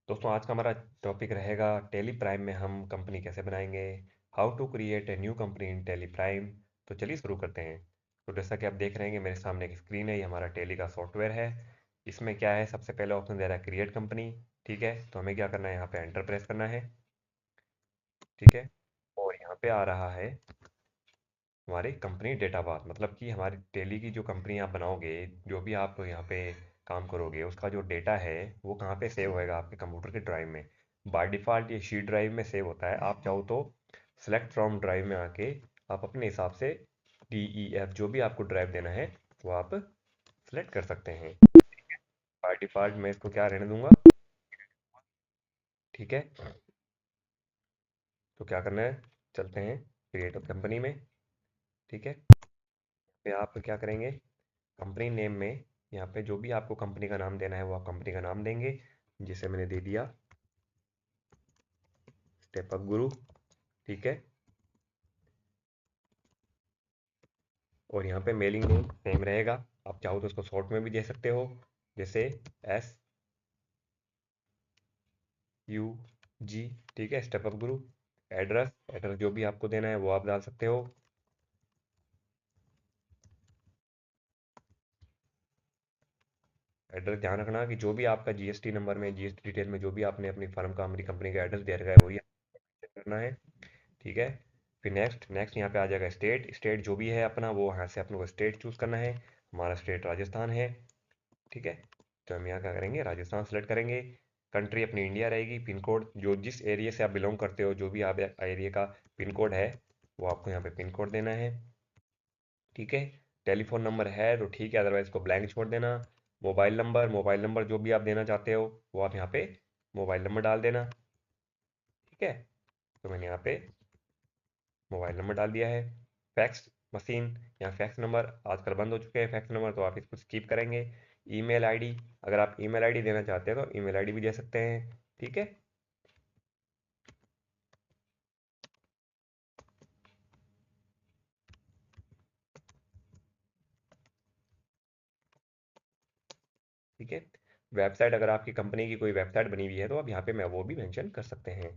दोस्तों आज का हमारा टॉपिक रहेगा टेली प्राइम में हम कंपनी कैसे बनाएंगे। How to create a new company in Tally Prime. तो चलिए शुरू करते हैं। तो जैसा कि आप देख रहे हैं कि मेरे सामने एक स्क्रीन है, ये हमारा टेली का सॉफ्टवेयर है। इसमें क्या है, सबसे पहले ऑप्शन दे रहा है क्रिएट कंपनी। ठीक है, तो हमें क्या करना है, यहाँ पे एंटर प्रेस करना है। ठीक है, और यहाँ पे आ रहा है हमारी कंपनी डेटाबास, मतलब कि हमारी टेली की जो कंपनी आप बनाओगे, जो भी आप यहाँ पे काम करोगे, उसका जो डेटा है वो कहाँ पे सेव होएगा, आपके कंप्यूटर के ड्राइव में। बाय डिफ़ॉल्ट ये शी ड्राइव में सेव होता है। आप चाहो तो सेलेक्ट फ्रॉम ड्राइव में आके आप अपने हिसाब से डी ई एफ जो भी आपको ड्राइव देना है वो आप सेलेक्ट कर सकते हैं। बाय डिफ़ॉल्ट मैं इसको क्या रहने दूंगा। ठीक है, तो क्या करना है, चलते हैं क्रिएट कंपनी में। ठीक है, फिर आप क्या करेंगे, कंपनी नेम में यहाँ पे जो भी आपको कंपनी का नाम देना है वो आप कंपनी का नाम देंगे, जिसे मैंने दे दिया स्टेप अप गुरु। ठीक है, और यहाँ पे मेलिंग नेम सेम रहेगा। आप चाहो तो उसको शॉर्ट में भी दे सकते हो, जैसे एस यू जी। ठीक है, स्टेप अप गुरु। एड्रेस एड्रेस जो भी आपको देना है वो आप डाल सकते हो। एड्रेस ध्यान रखना कि जो भी आपका जीएसटी नंबर में, जीएसटी डिटेल में जो भी आपने अपनी फर्म का, हमारी कंपनी का एड्रेस दे रखा है वही करना है। ठीक है, फिर नेक्स्ट नेक्स्ट यहाँ पे आ जाएगा स्टेट। स्टेट जो भी है अपना, वो यहाँ से अपने को स्टेट चूज़ करना है। हमारा स्टेट राजस्थान है। ठीक है, तो हम यहाँ क्या करेंगे, राजस्थान सेलेक्ट करेंगे। कंट्री अपनी इंडिया रहेगी। पिन कोड जो जिस एरिया से आप बिलोंग करते हो, जो भी आप एरिया का पिन कोड है वो आपको यहाँ पे पिन कोड देना है। ठीक है, टेलीफोन नंबर है तो ठीक है, अदरवाइज को ब्लैंक छोड़ देना। मोबाइल नंबर जो भी आप देना चाहते हो वो आप यहाँ पे मोबाइल नंबर डाल देना। ठीक है, तो मैंने यहाँ पे मोबाइल नंबर डाल दिया है। फैक्स मशीन या फैक्स नंबर आजकल बंद हो चुके हैं, फैक्स नंबर, तो आप इसको स्किप करेंगे। ईमेल आईडी, अगर आप ईमेल आईडी देना चाहते हैं तो ईमेल आईडी भी दे सकते हैं। ठीक है, ठीक है। वेबसाइट, अगर आपकी कंपनी की कोई वेबसाइट बनी हुई है तो आप यहाँ पे मैं वो भी मेंशन कर सकते हैं।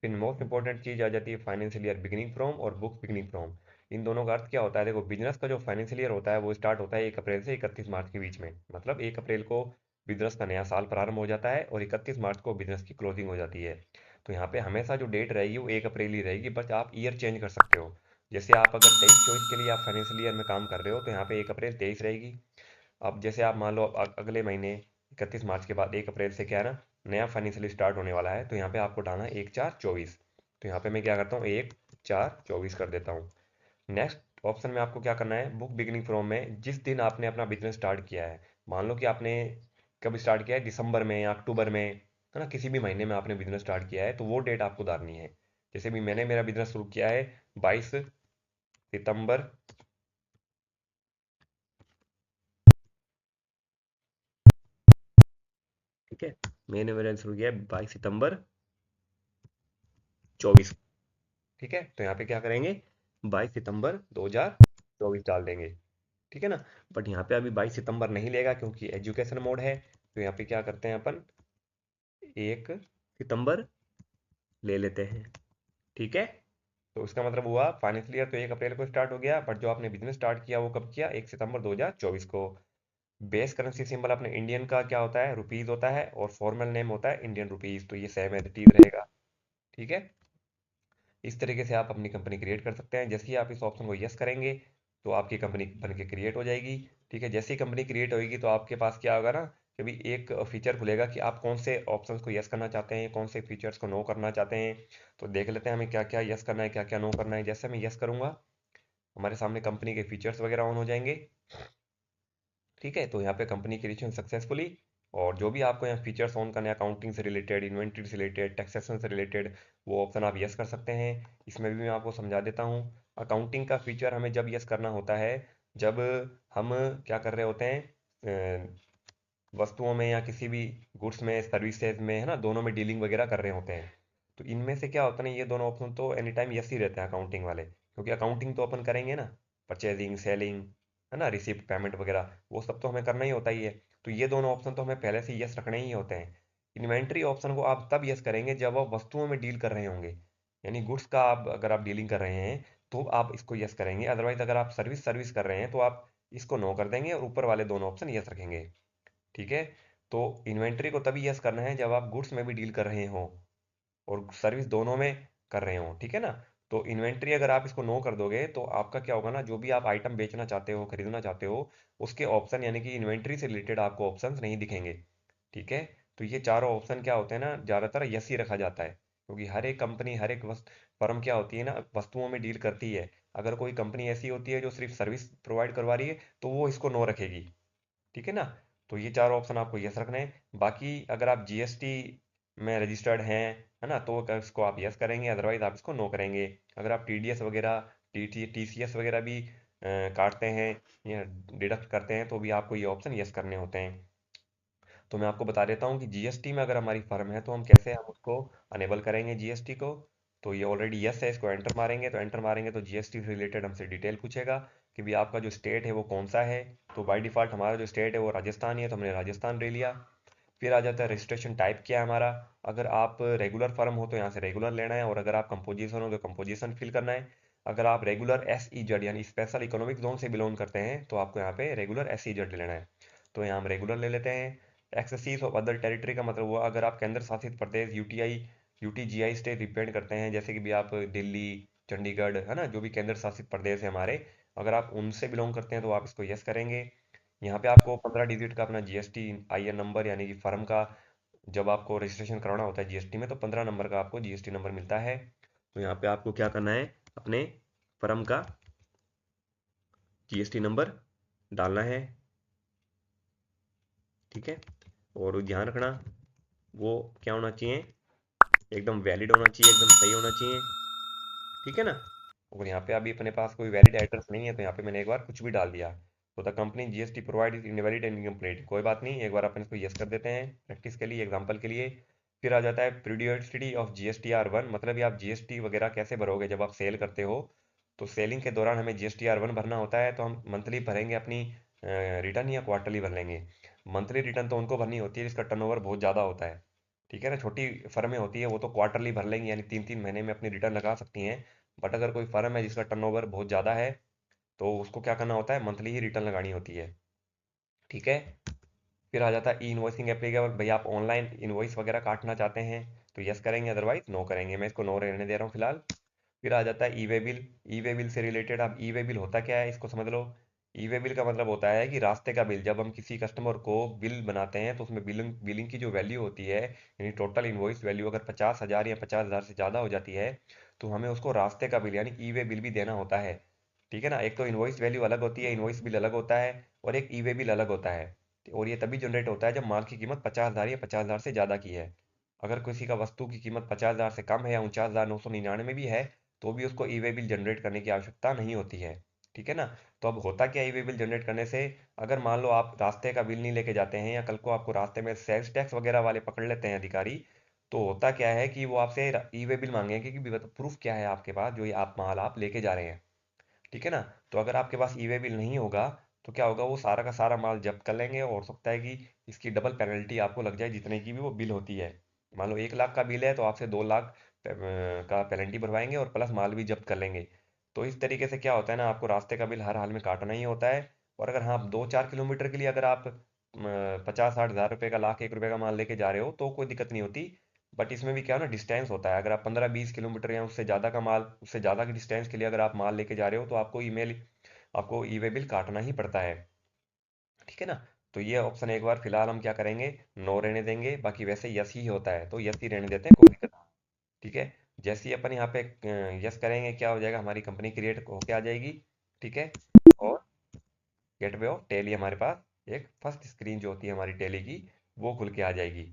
फिर मोस्ट इंपॉर्टेंट चीज़ आ जाती है फाइनेंशियल ईयर बिगिनिंग फ्रॉम और बुक बिगिनिंग फ्रॉम। इन दोनों का अर्थ क्या होता है, देखो बिजनेस का जो फाइनेंशियल ईयर होता है वो स्टार्ट होता है 1 अप्रैल से 31 मार्च के बीच में। मतलब 1 अप्रैल को बिजनेस का नया साल प्रारंभ हो जाता है और 31 मार्च को बिजनेस की क्लोजिंग हो जाती है। तो यहाँ पे हमेशा जो डेट रहेगी वो 1 अप्रैल ही रहेगी, बस आप ईयर चेंज कर सकते हो। जैसे आप अगर 23-24 के लिए आप फाइनेंशियल ईयर में काम कर रहे हो तो यहाँ पे 1 अप्रैल 23 रहेगी। अब जैसे आप मान लो अगले महीने 31 मार्च के बाद 1 अप्रैल से क्या है ना, नया फाइनेंशियल स्टार्ट होने वाला है, तो यहाँ पे आपको डालना है 1/4/24। तो यहाँ पे मैं क्या करता हूँ, 1/4/24 कर देता हूँ। नेक्स्ट ऑप्शन में आपको क्या करना है, बुक बिगिनिंग फ्रॉम में जिस दिन आपने अपना बिजनेस स्टार्ट किया है। मान लो कि आपने कब स्टार्ट किया है, दिसंबर में या अक्टूबर में, है ना, किसी भी महीने में आपने बिजनेस स्टार्ट किया है तो वो डेट आपको डालनी है। जैसे भी मैंने मेरा बिजनेस शुरू किया है 22 सितंबर। ठीक है, मैंने मेरा शुरू किया है 22 सितंबर 24। ठीक है, तो यहाँ पे क्या करेंगे, 22 सितंबर 2024 डाल देंगे। ठीक है ना, बट यहाँ पे अभी 22 सितंबर नहीं लेगा क्योंकि एजुकेशन मोड है। तो यहाँ पे क्या करते हैं अपन, 1 सितंबर ले लेते हैं। ठीक है, तो उसका मतलब हुआ फाइनेंशियल ईयर तो 1 अप्रैल को स्टार्ट हो गया, बट जो आपने बिजनेस स्टार्ट किया वो कब किया, 1 सितंबर 2024 को। बेस करेंसी सिंबल अपने इंडियन का क्या होता है, रुपीज होता है, और फॉर्मल नेम होता है इंडियन रुपीज, तो ये सेम एज इट इज रहेगा। ठीक है, इस तरीके से आप अपनी कंपनी क्रिएट कर सकते हैं। जैसे ही आप इस ऑप्शन को यस करेंगे तो आपकी कंपनी बन के क्रिएट हो जाएगी। ठीक है, जैसे ही कंपनी क्रिएट होगी तो आपके पास क्या होगा ना, कभी एक फीचर खुलेगा कि आप कौन से ऑप्शंस को यस करना चाहते हैं, कौन से फीचर्स को नो करना चाहते हैं। तो देख लेते हैं हमें क्या क्या यस करना है, क्या क्या नो करना है। जैसे मैं यस करूंगा, हमारे सामने कंपनी के फीचर्स वगैरह ऑन हो जाएंगे। ठीक है, तो यहाँ पे कंपनी क्रिएशन सक्सेसफुली, और जो भी आपको यहाँ फीचर्स ऑन करने हैं, अकाउंटिंग से रिलेटेड, इन्वेंट्री से रिलेटेड, टैक्सेशन से रिलेटेड, वो ऑप्शन आप यस कर सकते हैं। इसमें भी मैं आपको समझा देता हूँ। अकाउंटिंग का फीचर हमें जब यस करना होता है, जब हम क्या कर रहे होते हैं, वस्तुओं में या किसी भी गुड्स में, सर्विसेज में, है ना, दोनों में डीलिंग वगैरह कर रहे होते हैं। तो इनमें से क्या होता है ना, ये दोनों ऑप्शन तो एनी टाइम यस ही रहते हैं अकाउंटिंग वाले, क्योंकि अकाउंटिंग तो अपन करेंगे ना, परचेजिंग, सेलिंग, है ना, रिसिप्ट पेमेंट वगैरह, वो सब तो हमें करना ही होता ही है। तो ये दोनों ऑप्शन तो हमें पहले से यस रखने ही होते हैं। इन्वेंट्री ऑप्शन को आप तब यस करेंगे जब आप वस्तुओं में डील कर रहे होंगे, यानी गुड्स का आप अगर आप डीलिंग कर रहे हैं तो आप इसको यस करेंगे। अदरवाइज अगर आप सर्विस सर्विस कर रहे हैं तो आप इसको नो कर देंगे और ऊपर वाले दोनों ऑप्शन यस रखेंगे। ठीक है, तो इन्वेंट्री को तभी यस करना है जब आप गुड्स में भी डील कर रहे हो और सर्विस दोनों में कर रहे हो। ठीक है ना, तो इन्वेंट्री अगर आप इसको नो कर दोगे तो आपका क्या होगा ना, जो भी आप आइटम बेचना चाहते हो खरीदना चाहते हो उसके ऑप्शन यानी कि इन्वेंट्री से रिलेटेड आपको ऑप्शंस नहीं दिखेंगे। ठीक है, तो ये चारों ऑप्शन क्या होते हैं ना, ज़्यादातर यस ही रखा जाता है, क्योंकि हर एक कंपनी हर एक फर्म क्या होती है ना, वस्तुओं में डील करती है। अगर कोई कंपनी ऐसी होती है जो सिर्फ सर्विस प्रोवाइड करवा रही है तो वो इसको नो रखेगी। ठीक है ना, तो ये चार ऑप्शन आपको यस रखने हैं। बाकी अगर आप जीएसटी में रजिस्टर्ड हैं, है ना, तो इसको आप यस करेंगे, अदरवाइज आप इसको नो करेंगे। अगर आप टीडीएस वगैरह टीसीएस वगैरह भी काटते हैं या डिडक्ट करते हैं तो भी आपको ये ऑप्शन यस करने होते हैं। तो मैं आपको बता देता हूँ कि जीएसटी में अगर हमारी फर्म है तो हम उसको अनेबल करेंगे जीएसटी को। तो ये ऑलरेडी यस है, इसको एंटर मारेंगे, तो एंटर मारेंगे तो जीएसटी से रिलेटेड हमसे डिटेल पूछेगा कि भी आपका जो स्टेट है वो कौन सा है। तो बाय डिफ़ॉल्ट हमारा जो स्टेट है वो राजस्थान ही है, तो हमने राजस्थान ले लिया। फिर आ जाता है रजिस्ट्रेशन टाइप क्या है हमारा। अगर आप रेगुलर फर्म हो तो यहाँ से रेगुलर लेना है, और अगर आप कंपोजिशन हो तो कंपोजिशन फिल करना है। अगर आप रेगुलर एस ई जेड यानी स्पेशल इकोनॉमिक जोन से बिलोंग करते हैं तो आपको यहाँ पे रेगुलर एस ई जेड लेना है। तो यहाँ हम रेगुलर ले लेते हैं। एक्सेसीज ऑफ अदर टेरिटरी का मतलब हुआ अगर आप केंद्र शासित प्रदेश यूटीआई यूटीजीआई स्टेट डिपेंड करते हैं, जैसे कि भी आप दिल्ली चंडीगढ़, है ना, जो भी केंद्र शासित प्रदेश है हमारे, अगर आप उनसे बिलोंग करते हैं तो आप इसको यस करेंगे। यहाँ पे आपको 15 डिजिट का अपना जीएसटी आईएन नंबर यानी कि फर्म का, जब आपको रजिस्ट्रेशन कराना होता है जीएसटी में तो 15 नंबर का आपको जीएसटी नंबर मिलता है। तो यहाँ पे आपको क्या करना है, अपने फर्म का जीएसटी नंबर डालना है। ठीक है, और ध्यान रखना वो क्या होना चाहिए, एकदम वैलिड होना चाहिए, एकदम सही होना चाहिए। ठीक है ना, और यहाँ पे अभी अपने पास कोई वैलिड एड्रेस नहीं है तो यहाँ पे मैंने एक बार कुछ भी डाल दिया। तो the company GST provide is invalid and incomplete, कोई बात नहीं, एक बार अपन इसको यस कर देते हैं प्रैक्टिस के लिए, एग्जांपल के लिए। फिर आ जाता है पीरियोडिसिटी ऑफ जीएसटी R1, मतलब ये आप जीएसटी वगैरह कैसे भरोगे जब आप सेल करते हो। तो सेलिंग के दौरान हमें जीएसटी R1 भरना होता है, तो हम मंथली भरेंगे अपनी रिटर्न या क्वार्टरली भर लेंगे। मंथली रिटर्न तो उनको भरनी होती है जिसका टर्नओवर बहुत ज़्यादा होता है। ठीक है ना, छोटी फर्में होती है वो तो क्वार्टरली भर लेंगी, यानी 3-3 महीने में अपनी रिटर्न लगा सकती हैं। बट अगर कोई फर्म है जिसका टर्नओवर बहुत ज़्यादा है तो उसको क्या करना होता है, मंथली ही रिटर्न लगानी होती है। ठीक है, फिर आ जाता है ई इन्वॉइसिंग एप्लीकेबल, भाई आप ऑनलाइन इन्वॉइस वगैरह काटना चाहते हैं तो यस करेंगे, अदरवाइज नो करेंगे। मैं इसको नो रहने दे रहा हूँ फिलहाल। फिर आ जाता है ई वे बिल। ई वे बिल से रिलेटेड, आप ई वे बिल होता क्या है इसको समझ लो। ई वे बिल का मतलब होता है कि रास्ते का बिल, जब हम किसी कस्टमर को बिल बनाते हैं तो उसमें बिलिंग बिलिंग की जो वैल्यू होती है, यानी टोटल इन्वॉइस वैल्यू अगर 50,000 या 50,000 से ज़्यादा हो जाती है तो हमें उसको रास्ते का बिल यानी ई वे बिल भी देना होता है। ठीक है ना, एक तो इन्वॉइस वैल्यू अलग होती है, इन्वॉइस बिल अलग होता है, और एक ई वे बिल अलग होता है। और ये तभी जनरेट होता है जब माल की कीमत 50,000 या 50,000 से ज़्यादा की है। अगर किसी का वस्तु की कीमत 50,000 से कम है या 49,999 भी है तो भी उसको ई वे बिल जनरेट करने की आवश्यकता नहीं होती है। ठीक है ना, तो अब होता क्या ई वे बिल जनरेट करने से, अगर मान लो आप रास्ते का बिल नहीं लेके जाते हैं या कल को आपको रास्ते में सेल्स टैक्स वगैरह वाले पकड़ लेते हैं अधिकारी, तो होता क्या है कि वो आपसे ई वे बिल मांगेंगे कि प्रूफ क्या है आपके पास जो ये आप माल आप लेके जा रहे हैं। ठीक है ना, तो अगर आपके पास ई वे बिल नहीं होगा तो क्या होगा, वो सारा का सारा माल जब्त कर लेंगे और हो सकता है कि इसकी डबल पेनल्टी आपको लग जाए जितने की भी वो बिल होती है। मान लो 1 लाख का बिल है तो आपसे 2 लाख का पेनल्टी भरवाएंगे और प्लस माल भी जब्त कर लेंगे। तो इस तरीके से क्या होता है ना, आपको रास्ते का बिल हर हाल में काटना ही होता है। और अगर हाँ 2-4 किलोमीटर के लिए अगर आप 50-60 हज़ार रुपये का, लाख 1 रुपये का माल लेके जा रहे हो तो कोई दिक्कत नहीं होती। बट इसमें भी क्या है ना, डिस्टेंस होता है, अगर आप 15-20 किलोमीटर या उससे ज़्यादा का माल, उससे ज़्यादा की डिस्टेंस के लिए अगर आप माल लेके जा रहे हो तो आपको ई वे बिल काटना ही पड़ता है। ठीक है ना, तो ये ऑप्शन एक बार फिलहाल हम क्या करेंगे, नो रहने देंगे, बाकी वैसे यस ही होता है तो यस ही रहने देते हैं, कोई दिक्कत नहीं। ठीक है, जैसे ही अपन यहाँ पे यस करेंगे क्या हो जाएगा, हमारी कंपनी क्रिएट होके आ जाएगी। ठीक है, और गेटवे ऑफ टेली हमारे पास एक फर्स्ट स्क्रीन जो होती है हमारी टेली की वो खुल के आ जाएगी।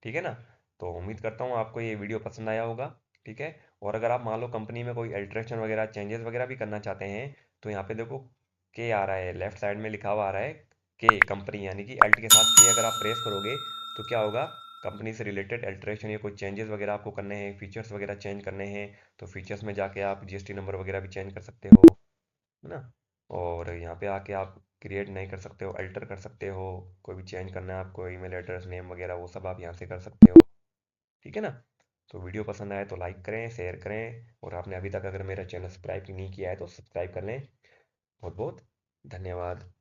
ठीक है ना, तो उम्मीद करता हूँ आपको ये वीडियो पसंद आया होगा। ठीक है, और अगर आप मान लो कंपनी में कोई अल्ट्रेशन वगैरह चेंजेस वगैरह भी करना चाहते हैं तो यहाँ पे देखो के आ रहा है, लेफ्ट साइड में लिखा हुआ आ रहा है के कंपनी, यानी कि अल्ट के साथ के अगर आप प्रेस करोगे तो क्या होगा, कंपनी से रिलेटेड अल्ट्रेशन या कोई चेंजेस वगैरह आपको करने हैं, फीचर्स वगैरह चेंज करने हैं, तो फीचर्स में जाके आप जीएसटी नंबर वगैरह भी चेंज कर सकते हो, है ना। और यहाँ पे आके आप क्रिएट नहीं कर सकते हो, अल्टर कर सकते हो, कोई भी चेंज करना है आपको, ईमेल एड्रेस, नेम वगैरह, वो सब आप यहाँ से कर सकते हो। ठीक है ना? तो वीडियो पसंद आए तो लाइक करें, शेयर करें, और आपने अभी तक अगर मेरा चैनल सब्सक्राइब नहीं किया है तो सब्सक्राइब कर लें। बहुत बहुत धन्यवाद।